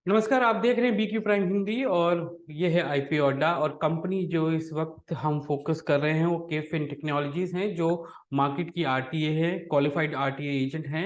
नमस्कार। आप देख रहे हैं BQ प्राइम हिंदी और ये है IPO अड्डा। और कंपनी जो इस वक्त हम फोकस कर रहे हैं वो केफिन टेक्नोलॉजीज हैं, जो मार्केट की RTA है, क्वालिफाइड RTA एजेंट हैं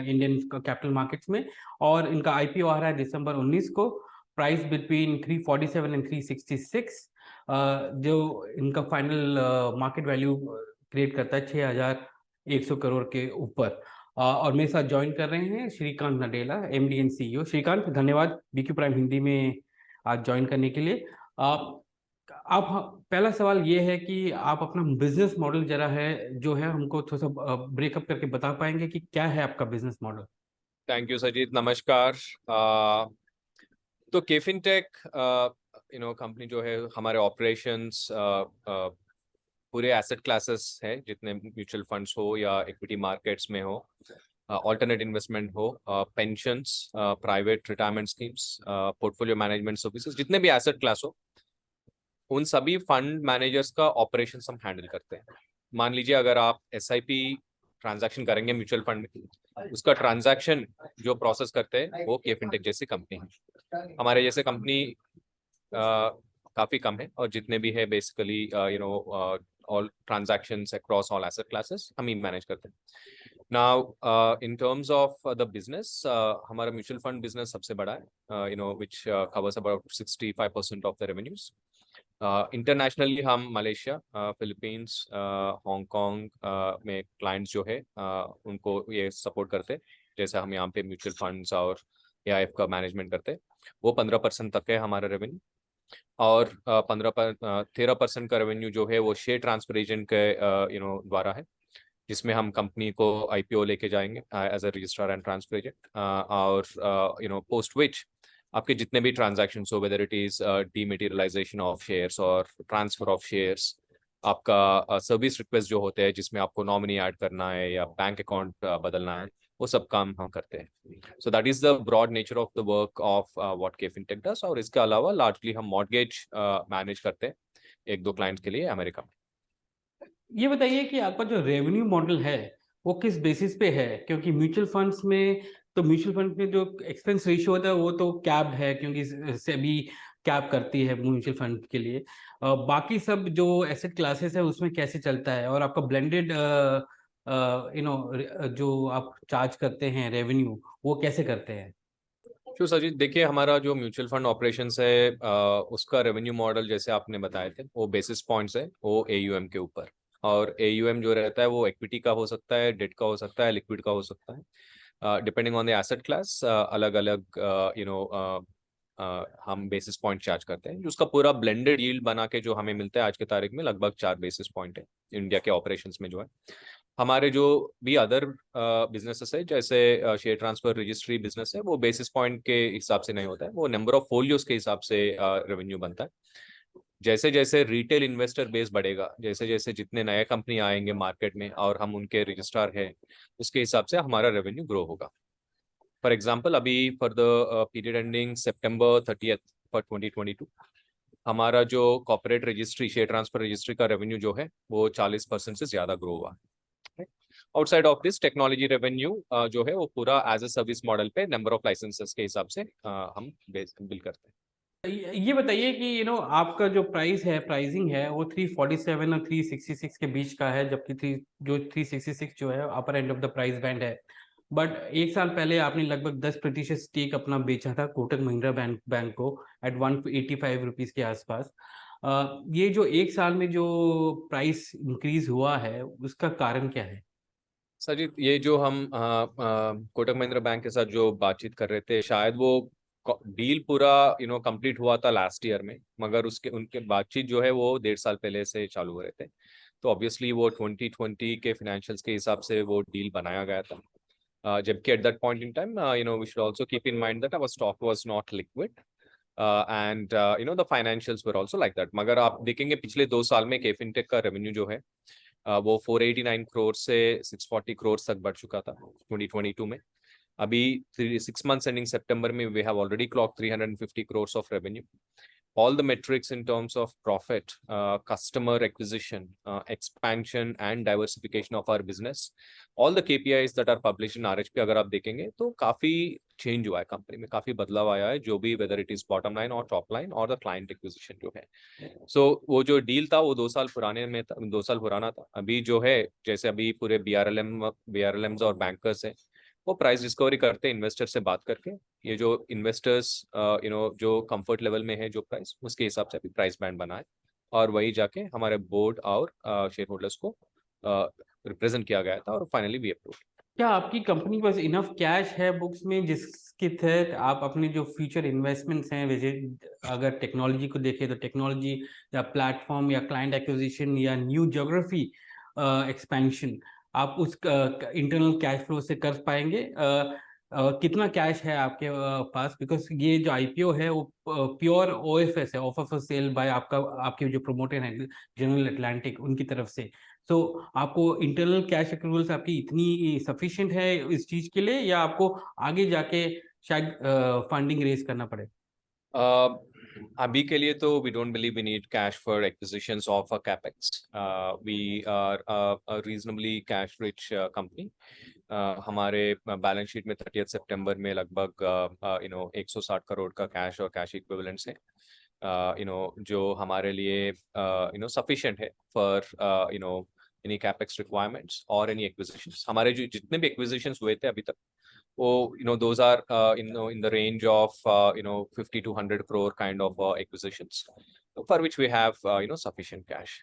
इंडियन कैपिटल मार्केट्स में। और इनका IPO आ रहा है दिसंबर 19 को। Price between 347 and 366। जो इनका फाइनल मार्केट वैल्यू क्रिएट करता है 6,100 करोड़ के ऊपर। और मेरे साथ ज्वाइन कर रहे हैं Srikanth Nadella, MD and CEO। Srikanth, धन्यवाद BQ प्राइम हिंदी में आज ज्वाइन करने के लिए। आप पहला सवाल ये है कि आप अपना बिजनेस मॉडल जरा है जो है हमको थोड़ा सा ब्रेकअप करके बता पाएंगे कि क्या है आपका business model. Thank you Sajit, नमस्कार। तो केफिनटेक कंपनी जो है, हमारे ऑपरेशंस पूरे एसेट क्लासेस है, जितने म्यूचुअल फंड्स हो या इक्विटी मार्केट्स में हो, ऑल्टरनेट इन्वेस्टमेंट हो, pensions, private retirement schemes, portfolio management services, जितने भी एसेट क्लास हो उन सभी फंड मैनेजर्स का ऑपरेशंस हम हैंडल करते हैं। मान लीजिए अगर आप SIP ट्रांजैक्शन करेंगे म्यूचुअल फंड में, उसका ट्रांजैक्शन जो प्रोसेस करते हैं वो केफिनटेक जैसी कंपनी है। हमारे जैसे कंपनी काफी कम है, और जितने भी है basically all transactions across all asset classes हम ही मैनेज करते हैं। Now in terms of the business, हमारा म्यूचुअल फंड बिजनेस सबसे बड़ा है, which covers about 65% of the revenues. Internationally हम मलेशिया, फिलीपींस, हांगकांग में क्लाइंट्स जो है उनको ये सपोर्ट करते हैं। जैसे हम यहाँ पे म्यूचुअल फंड्स और AIF का मैनेजमेंट करते हैं, वो 15% तक है हमारा रेवेन्यू। और 13% का रेवेन्यू जो है वो शेयर ट्रांसफर एजेंट के द्वारा है, जिसमें हम कंपनी को IPO लेके जाएंगे as a registrar and transfer agent. और पोस्ट विच आपके जितने भी ट्रांजैक्शन हो, whether it is dematerialisation of shares और ट्रांसफर ऑफ शेयर्स, आपका सर्विस रिक्वेस्ट जो होते हैं जिसमें आपको नॉमिनी ऐड करना है या बैंक अकाउंट बदलना है, वो सब काम हम करते हैं। So that is the broad nature of the work of what KFintech does. और इसके अलावा लार्जली हम मॉर्गेज मैनेज करते हैं एक दो क्लाइंट्स के लिए अमेरिका में। ये बताइए कि आपका जो रेवेन्यू मॉडल है वो किस बेसिस पे है, क्योंकि म्यूचुअल फंड में जो एक्सपेंस रेशियो होता है वो तो कैप्ड है, क्योंकि सेबी कैप करती है म्यूचुअल फंड के लिए। बाकी सब जो एसेट क्लासेस है उसमें कैसे चलता है, और आपका ब्लेंडेड जो आप चार्ज करते हैं रेवेन्यू, वो कैसे करते हैं। जो सजीत, देखिए हमारा जो म्यूचुअल फंड ऑपरेशंस है, उसका रेवेन्यू मॉडल जैसे आपने बताए थे वो बेसिस पॉइंट्स है, वो AUM के ऊपर। और AUM जो रहता है वो इक्विटी का हो सकता है, डेट का हो सकता है, लिक्विड का हो सकता है, depending on the asset class. अलग अलग हम बेसिस पॉइंट चार्ज करते हैं, उसका पूरा ब्लेंडेड यील्ड बना के जो हमें मिलता है आज के तारीख में लगभग 4 बेसिस पॉइंट है इंडिया के ऑपरेशंस में जो है। हमारे जो भी अदर बिजनेसेस है, जैसे शेयर ट्रांसफर रजिस्ट्री बिजनेस है, वो बेसिस पॉइंट के हिसाब से नहीं होता है, वो नंबर ऑफ फोलियोज के हिसाब से रेवेन्यू बनता है। जैसे जैसे रिटेल इन्वेस्टर बेस बढ़ेगा, जैसे जैसे जितने नए कंपनी आएंगे मार्केट में और हम उनके रजिस्ट्रार हैं, उसके हिसाब से हमारा रेवेन्यू ग्रो होगा। फॉर एग्जाम्पल, अभी for the period ending September 30 for 2022, हमारा जो corporate registry share transfer registry का रेवेन्यू जो है वो 40% से ज्यादा ग्रो हुआ है। Outside of this technology revenue जो है वो पूरा एज अ सर्विस मॉडल पे नंबर ऑफ लाइसेंसेस के हिसाब से हम बिल करते हैं। ये बताइए कि आपका जो प्राइसिंग है वो 347 और 366 के बीच का है, जबकि 366 जो है upper end of the price band है। बट एक साल पहले आपने लगभग 10% स्टेक अपना बेचा था कोटक महिंद्रा बैंक को एट 185 रुपीज के आसपास। ये जो एक साल में जो प्राइस इंक्रीज हुआ है उसका कारण क्या है। सजीत, ये जो हम कोटक महिंद्रा बैंक के साथ जो बातचीत कर रहे थे, शायद वो डील पूरा कंप्लीट हुआ था लास्ट ईयर में, मगर उसके उनके बातचीत जो है वो 1.5 साल पहले से चालू हो रहे थे। तो ऑब्वियसली वो 2020 के फाइनेंशियल्स के हिसाब से वो डील बनाया गया था। जबकि at that point in time we should also keep in mind that our stock was not liquid and the financials were also like that. मगर आप देखेंगे पिछले 2 साल में केफिनटेक का रेवेन्यू जो है वो 489 करोड़ से 640 करोड़ तक बढ़ चुका था 2022 में। अभी 6 मंथ्स एंडिंग सितंबर में we have already clocked 350 crore of revenue. all the metrics in terms of profit, customer acquisition, expansion and diversification of our business, all the KPIs that are published in RHP अगर आप देखेंगे तो काफी change हुआ है company में, काफी बदलाव आया है, जो भी weather it is bottom line और टॉप लाइन और द क्लाइंट एक्विजिशन जो है। सो वो जो डील था वो 2 साल पुराने में था, 2 साल पुराना था। अभी जो है जैसे अभी पूरे BRLMs और बैंकर्स है, वो प्राइस डिस्कवरी करते हैं इन्वेस्टर से बात करके। ये जो इन्वेस्टर्स जो कंफर्ट लेवल में है जो प्राइस, उसके हिसाब से अभी प्राइस बैंड बनाए और वही जाके हमारे बोर्ड और शेयर होल्डर्स को रिप्रेजेंट किया गया था और फाइनली वी अप्रूव। क्या आपकी कंपनी के पास इनफ कैश है बुक्स में जिसके तहत आप अपने जो फ्यूचर इन्वेस्टमेंट्स हैं, वैसे अगर टेक्नोलॉजी को देखें तो टेक्नोलॉजी या प्लेटफॉर्म या क्लाइंट एक्विजिशन या न्यू ज्योग्राफी एक्सपेंशन, आप उस इंटरनल कैश फ्लो से कर पाएंगे? कितना कैश है आपके पास? बिकॉज ये जो आईपीओ है वो प्योर ओएफएस है, ऑफर फॉर सेल बाय आपके जो प्रोमोटर हैं जनरल अटलांटिक, उनकी तरफ से। तो आपको इंटरनल कैश एक्रूवल्स आपकी इतनी सफिशिएंट है इस चीज के लिए, या आपको आगे जाके शायद फंडिंग रेज करना पड़े? अभी के लिए तो we don't believe we need cash for acquisitions of a capex. We are a reasonably cash rich company. हमारे बैलेंस शीट में 30 सितंबर में लगभग 160 करोड़ का कैश और कैश इक्विवेलेंट्स है, जो हमारे लिए सफिशिएंट है फॉर एनी कैपेक्स रिक्वायरमेंट्स और एनी एक्विजिशंस। हमारे जो जितने भी एक्विजिशंस हुए थे अभी तक, वो those are in the range of 50 to 100 crore kind of acquisitions, for which we have sufficient cash.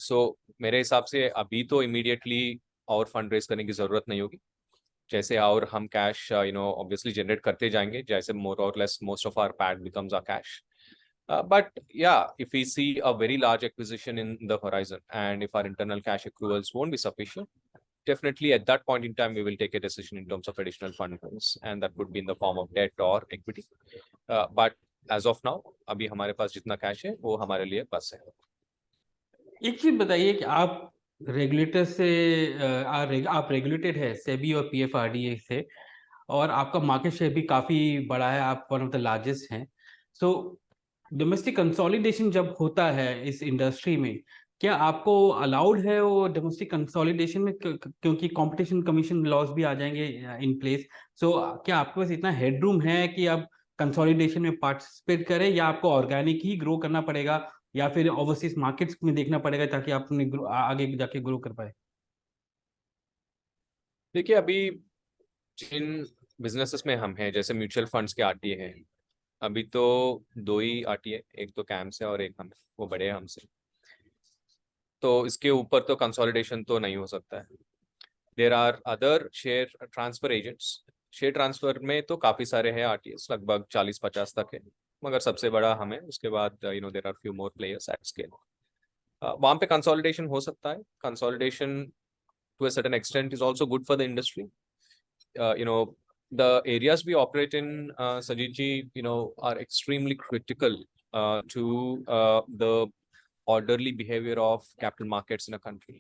So मेरे हिसाब से अभी तो immediately और फंड रेज करने की जरूरत नहीं होगी। जैसे और हम कैश obviously जनरेट करते जाएंगे, जैसे more or less most of our PAT becomes our cash. But yeah, if we see a very large acquisition in the horizon and if our internal cash accruals won't be sufficient, definitely at that point in time we will take a decision in terms of additional fund raise, and that would be in the form of debt or equity. But as of now, अभी हमारे पास जितना cash है वो हमारे लिए बस है। एक चीज बताइए कि आप रेगुलेटर से आप रेगुलेटेड है सेबी और पीएफआरडीए से, और आपका मार्केट शेयर भी काफी बड़ा है, आप वन ऑफ द लार्जेस्ट हैं। सो डोमेस्टिक कंसोलिडेशन जब होता है इस इंडस्ट्री में, क्या आपको अलाउड है वो डोमेस्टिक कंसोलिडेशन में? क्योंकि कंपटीशन कमीशन लॉज भी आ जाएंगे इन प्लेस। सो क्या आपके पास इतना हेडरूम है कि आप कंसोलिडेशन में पार्टिसिपेट करें, या आपको ऑर्गेनिक ही ग्रो करना पड़ेगा, या फिर ओवरसीज मार्केट्स में देखना पड़ेगा ताकि आप अपने आगे जाके ग्रो कर पाए? देखिए, अभी जिन बिजनेसेस में हम हैं, जैसे म्यूचुअल फंड्स के आरटीए हैं, अभी तो 2 ही आरटीए, एक तो कैम्स है और एक हम, वो बड़े हैं हमसे, तो इसके ऊपर तो कंसोलिडेशन तो नहीं हो सकता है। There are other share transfer agents. Share transfer में तो काफी सारे हैं आरटीएस, लगभग 40-50 तक है, मगर सबसे बड़ा हमें, उसके बाद there are few more players at scale. वहां पे कंसोलिडेशन हो सकता है। Consolidation to a certain extent is also good for the industry. The areas we operate in, Sajid ji, are extremely critical to the orderly behavior of capital markets in a country.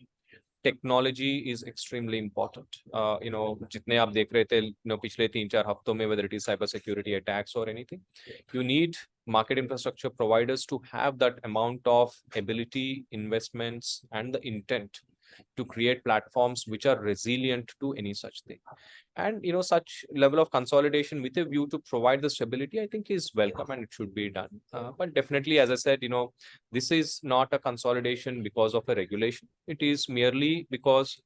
Technology is extremely important. जितने आप देख रहे थे पिछले 3-4 हफ्तों में, whether it is cyber security attacks or anything, you need market infrastructure providers to have that amount of ability, investments, and the intent to create platforms which are resilient to any such thing. And such level of consolidation with a view to provide the stability, I think, is welcome and it should be done. But definitely, as I said, this is not a consolidation because of a regulation. It is merely because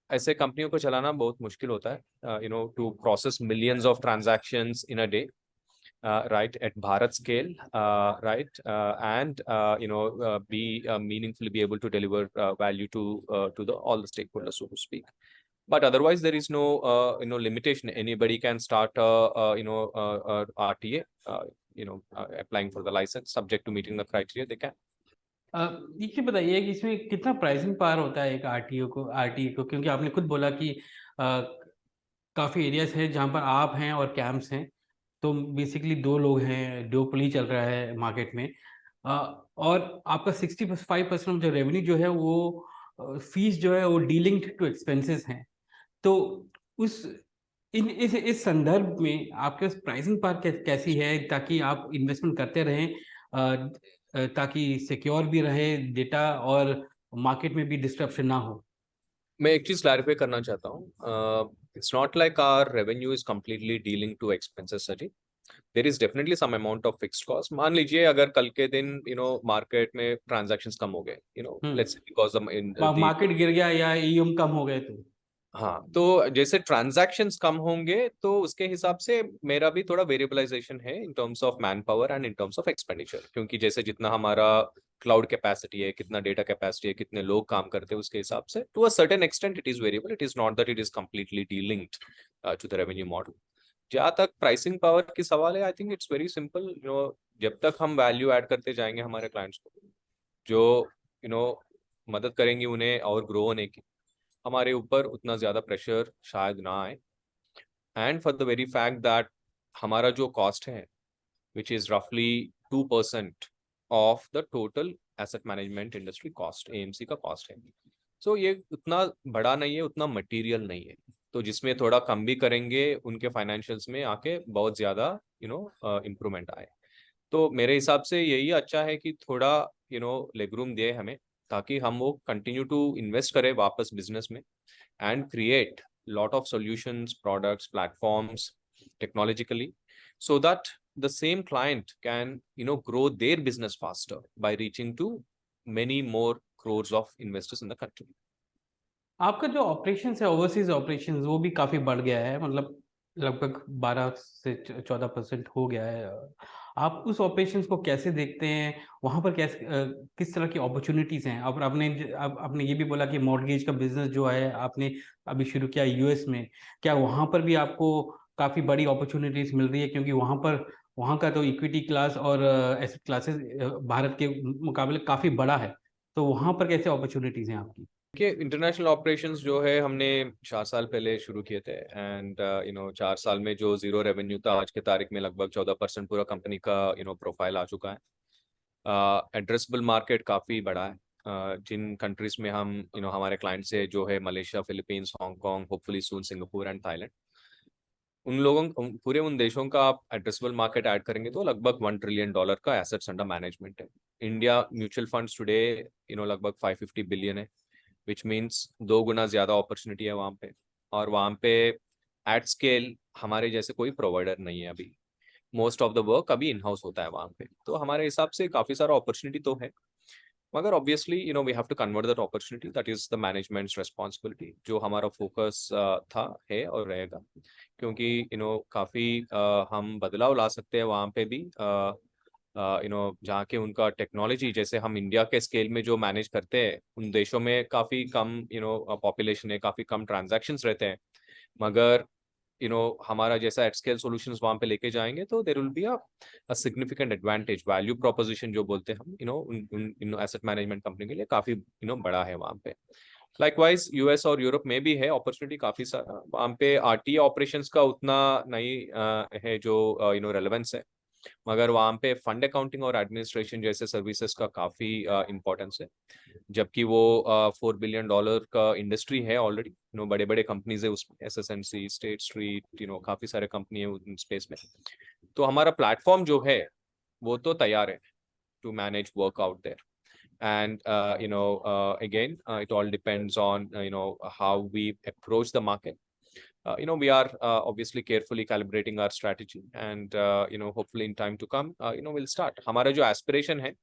ऐसे कंपनियों को चलाना बहुत मुश्किल होता है, to process millions of transactions in a day, right, at Bharat scale, right, and be meaningfully be able to deliver value to all the stakeholders, so to speak. But otherwise, there is no limitation. Anybody can start a RTA, applying for the license, subject to meeting the criteria, they can. ये बताइए कि इसमें कितना pricing power होता है एक RTA को, क्योंकि आपने खुद बोला कि काफ़ी एरियाज हैं जहाँ पर आप हैं और कैंप्स हैं, तो बेसिकली 2 लोग हैं, डुओपोली चल रहा है मार्केट में। और आपका 65% जो रेवेन्यू जो है वो फीस जो है वो डीलिंक्ड टू एक्सपेंसेस हैं। तो उस इस संदर्भ में आपके पास प्राइसिंग पावर कैसी है, ताकि आप इन्वेस्टमेंट करते रहें, ताकि सिक्योर भी रहे डेटा और मार्केट में भी डिस्ट्रप्शन ना हो? मैं एक चीज क्लैरिफाई करना चाहता हूँ, it's not like our revenue is completely dealing to expenses sir ji. There is definitely some amount of fixed cost. मान लीजिए अगर कल के दिन मार्केट में ट्रांजैक्शंस कम हो गए, let's because in the market गिर गया या ईएम कम हो गए तो? हाँ, तो जैसे ट्रांजैक्शंस कम होंगे तो उसके हिसाब से मेरा भी थोड़ा वेरिएबलाइजेशन है in terms of man power and in terms of expenditure, क्योंकि जैसे जितना हमारा क्लाउड कैपेसिटी है, कितना डेटा कैपेसिटी है, कितने लोग काम करते हैं, उसके हिसाब से to a certain extent it is variable. It is not that it is completely delinked to the revenue model. जहाँ तक प्राइसिंग पावर की सवाल है, I think it's very simple. जब तक हम वैल्यू ऐड करते जाएंगे हमारे क्लाइंट्स को, जो मदद करेंगी उन्हें और ग्रो होने की, हमारे ऊपर उतना ज़्यादा प्रेशर शायद ना आए। And for the very fact that हमारा जो कॉस्ट है विच इज़ रफली 2% of the total asset management industry cost, AMC का कॉस्ट है। सो ये उतना बड़ा नहीं है, उतना मटीरियल नहीं है, तो जिसमें थोड़ा कम भी करेंगे उनके फाइनेंशियल्स में आके बहुत ज़्यादा इम्प्रूवमेंट आए। तो मेरे हिसाब से यही अच्छा है कि थोड़ा लेगरूम दे हमें, ताकि हम वो कंटिन्यू टू इन्वेस्ट करें वापस बिजनेस में and create lot of solutions, products, platforms technologically, so that the same client can grow their business faster by reaching to many more crores of investors in the country. आपका जो operation है, overseas operation, वो भी काफी बढ़ गया है, मतलब लगभग 12 से 14% हो गया है। आप उस ऑपरेशंस को कैसे देखते हैं? वहां पर कैसे किस तरह की अपॉर्चुनिटीज हैं? और आपने ये भी बोला कि मॉर्गेज का बिजनेस जो है आपने अभी शुरू किया यूएस में, क्या वहां पर भी आपको काफी बड़ी अपॉर्चुनिटीज मिल रही है? क्योंकि वहां का तो इक्विटी क्लास और एसेट क्लासेस भारत के मुकाबले काफी बड़ा है, तो वहां पर कैसे अपॉर्चुनिटीज हैं आपकी? कि इंटरनेशनल ऑपरेशंस जो है हमने 4 साल पहले शुरू किए थे, एंड 4 साल में जो जीरो रेवेन्यू था, आज के तारीख में लगभग 14% पूरा कंपनी का प्रोफाइल आ चुका है। एड्रेसेबल मार्केट काफ़ी बड़ा है। जिन कंट्रीज में हम हमारे क्लाइंट से जो है Malaysia, Philippines, Hong Kong, hopefully soon Singapore and Thailand, पूरे उन देशों का आप एड्रेसेबल मार्केट ऐड करेंगे तो लगभग $1 ट्रिलियन का एसेट्स अंडर मैनेजमेंट है। इंडिया म्यूचुअल फंड्स टुडे लगभग 550 बिलियन है, विच मीन्स 2 गुना ज़्यादा अपॉर्चुनिटी है वहाँ पे। और वहाँ पे एट स्केल हमारे जैसे कोई प्रोवाइडर नहीं है अभी। मोस्ट ऑफ द वर्क अभी इन हाउस होता है वहाँ पे, तो हमारे हिसाब से काफ़ी सारा अपॉर्चुनिटी तो है, मगर obviously we have to convert that opportunity, that is the management's responsibility, जो हमारा फोकस था, है और रहेगा। क्योंकि काफ़ी हम बदलाव ला सकते हैं वहाँ पे भी, जहाँ के उनका टेक्नोलॉजी, जैसे हम इंडिया के स्केल में जो मैनेज करते हैं, उन देशों में काफ़ी कम पॉपुलेशन है, काफ़ी कम ट्रांजैक्शंस रहते हैं, मगर हमारा जैसा एट स्केल सॉल्यूशंस वहाँ पे लेके जाएंगे तो there will be a significant advantage, value proposition जो बोलते हैं हम उन एसेट मैनेजमेंट कंपनी के लिए काफ़ी बड़ा है वहाँ पे। लाइकवाइज यूएस और यूरोप में भी है अपॉर्चुनिटी काफ़ी सारा। वहाँ पे आरटीए ऑपरेशंस का उतना नहीं है जो रेलेवेंस है, मगर वहाँ पे फंड अकाउंटिंग और एडमिनिस्ट्रेशन जैसे सर्विसेज का काफ़ी इम्पोर्टेंस है, जबकि वो $4 बिलियन का इंडस्ट्री है ऑलरेडी। बड़े बड़े कंपनीज है उसमें, एसएसएनसी, स्टेट स्ट्रीट, काफ़ी सारे कंपनी है उन स्पेस में। तो हमारा प्लेटफॉर्म जो है वो तो तैयार है to manage work out there, and again it all depends on how we approach the market. We are obviously carefully calibrating our strategy, and hopefully in time to come we'll start. हमारा जो aspiration है,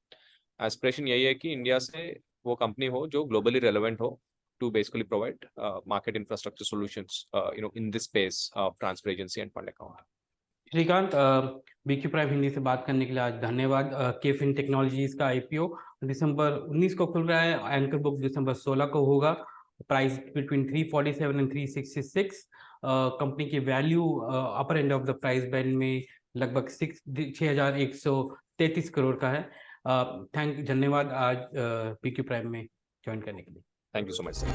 aspiration यही है कि India से वो company हो जो ग्लोबली रेलेवेंट हो, to basically provide market infrastructure solutions in this space of transfer agency and fund account. Srikanth, BQ Prime Hindi से बात करने के लिए आज धन्यवाद। केफिन टेक्नोलॉजीज का आईपीओ दिसंबर 19 को खुल रहा है, एंकर बुक दिसंबर 16 को होगा, प्राइस बिटवीन 347 एंड 366। कंपनी की value upper end of the price band में लगभग 6,133 करोड़ का है। धन्यवाद आज बीक्यू प्राइम में ज्वाइन करने के लिए। Thank you so much, sir.